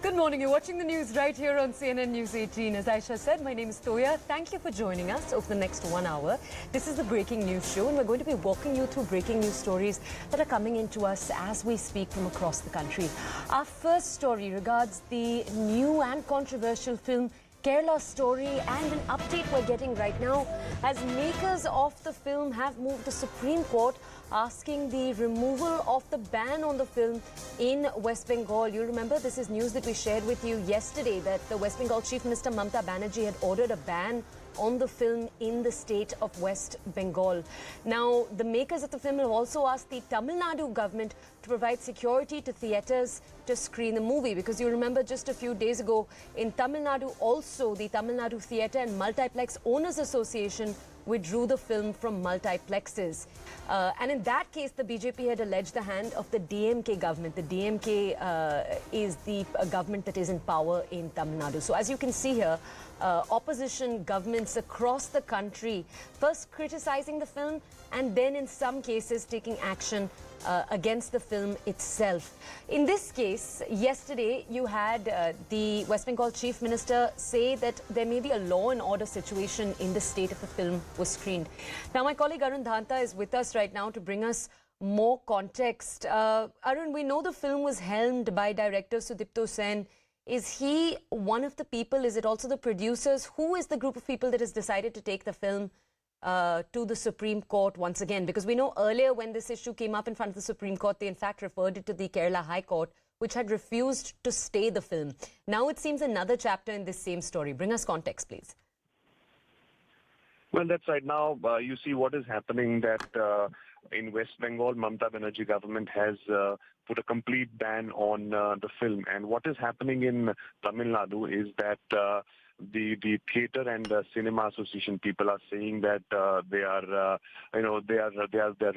Good morning. You're watching the news right here on CNN News 18. As Aisha said, my name is Toya. Thank you for joining us over the next 1 hour. This is the Breaking News Show, and we're going to be walking you through breaking news stories that are coming into us as we speak from across the country. Our first story regards the new and controversial film Kerala Story, and an update we're getting right now as makers of the film have moved the Supreme Court asking the removal of the ban on the film in West Bengal. You remember, this is news that we shared with you yesterday, that the West Bengal Chief Minister Mamata Banerjee had ordered a ban on the film in the state of West Bengal. Now, the makers of the film have also asked the Tamil Nadu government to provide security to theatres to screen the movie, because you remember just a few days ago in Tamil Nadu also, the Tamil Nadu Theatre and Multiplex Owners Association withdrew the film from multiplexes. And in that case, the BJP had alleged the hand of the DMK government. The DMK is the government that is in power in Tamil Nadu. So as you can see here, opposition governments across the country first criticizing the film and then in some cases taking action against the film itself. In this case, yesterday you had the West Bengal Chief Minister say that there may be a law and order situation in the state if the film was screened. Now, my colleague Arun Dhanta is with us right now to bring us more context. Arun, we know the film was helmed by director Sudipto Sen. Is he one of the people? Is it also the producers? Who is the group of people that has decided to take the film to the Supreme Court once again? Because we know earlier when this issue came up in front of the Supreme Court, they in fact referred it to the Kerala High Court, which had refused to stay the film. Now it seems another chapter in this same story. Bring us context, please. Well, that's right. Now, you see what is happening that in West Bengal, Mamata Banerjee government has put a complete ban on the film. And what is happening in Tamil Nadu is that the theatre and cinema association people are saying that they are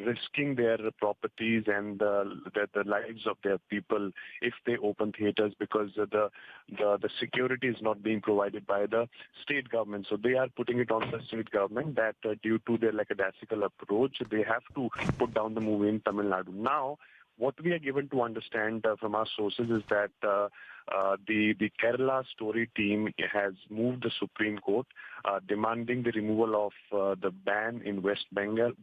risking their properties and the lives of their people if they open theatres, because the security is not being provided by the state government. So they are putting it on the state government that due to their lackadaisical approach, they have to put down the movie in Tamil Nadu. Now, what we are given to understand from our sources is that the Kerala Story team has moved the Supreme Court demanding the removal of the ban in West Bengal,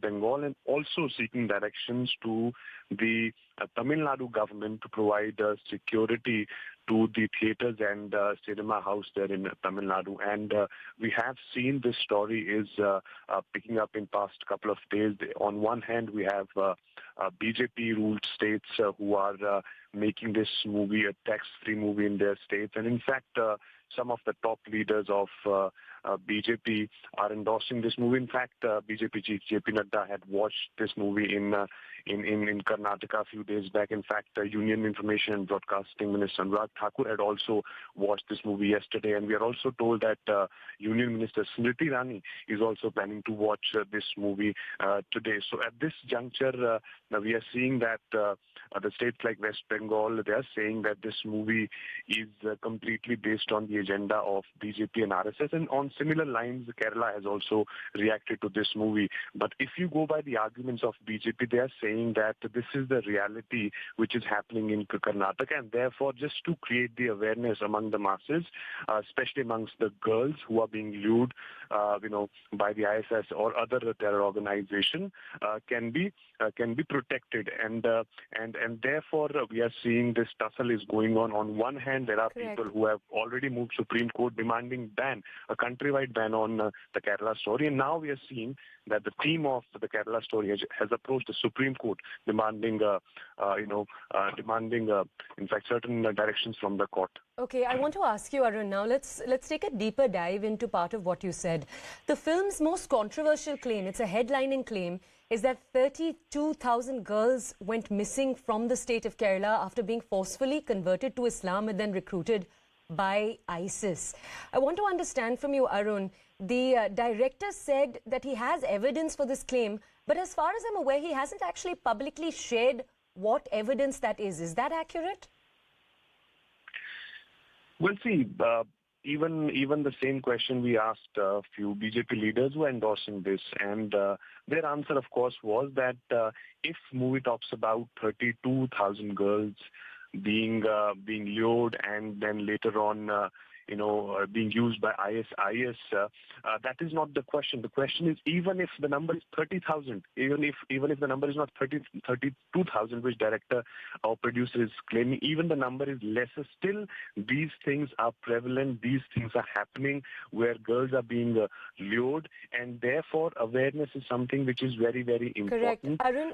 and also seeking directions to the Tamil Nadu government to provide security to the theatres and cinema house there in Tamil Nadu. And we have seen this story is picking up in past couple of days. On one hand, we have BJP-ruled states who are making this movie a tax-free movie in their states. And in fact, some of the top leaders of BJP are endorsing this movie. In fact, BJP chief JP Nadda had watched this movie in Karnataka a few days back. In fact, Union Information and Broadcasting Minister Anurag Thakur had also watched this movie yesterday. And we are also told that Union Minister Smriti Irani is also planning to watch this movie today. So at this juncture, we are seeing that the states like West Bengal, they are saying that this movie is completely based on the agenda of BJP and RSS. And on similar lines, Kerala has also reacted to this movie. But if you go by the arguments of BJP, they are saying that this is the reality which is happening in Karnataka, and therefore just to create the awareness among the masses, especially amongst the girls who are being lured, by the ISS or other terror organization, can be protected, and therefore we are seeing this tussle is going on. On one hand, there are Correct. people who have already moved Supreme Court demanding a countrywide ban on the Kerala Story, and now we are seeing that the team of the Kerala Story has approached the Supreme Court demanding in fact certain directions from the court. Okay, I want to ask you, Arun, now let's take a deeper dive into part of what you said. The film's most controversial claim, it's a headlining claim, is that 32,000 girls went missing from the state of Kerala after being forcefully converted to Islam and then recruited by ISIS. I want to understand from you, Arun, the director said that he has evidence for this claim, but as far as I'm aware, he hasn't actually publicly shared what evidence that is. Is that accurate? We'll see. Even the same question we asked a few BJP leaders who are endorsing this, and their answer, of course, was that if movie talks about 32,000 girls being lured and then later on being used by ISIS. That is not the question. The question is, even if the number is 30,000, even if the number is not 32,000, which director or producer is claiming, even the number is lesser, still these things are prevalent. These things are happening where girls are being lured, and therefore awareness is something which is very, very Correct. important. Arun,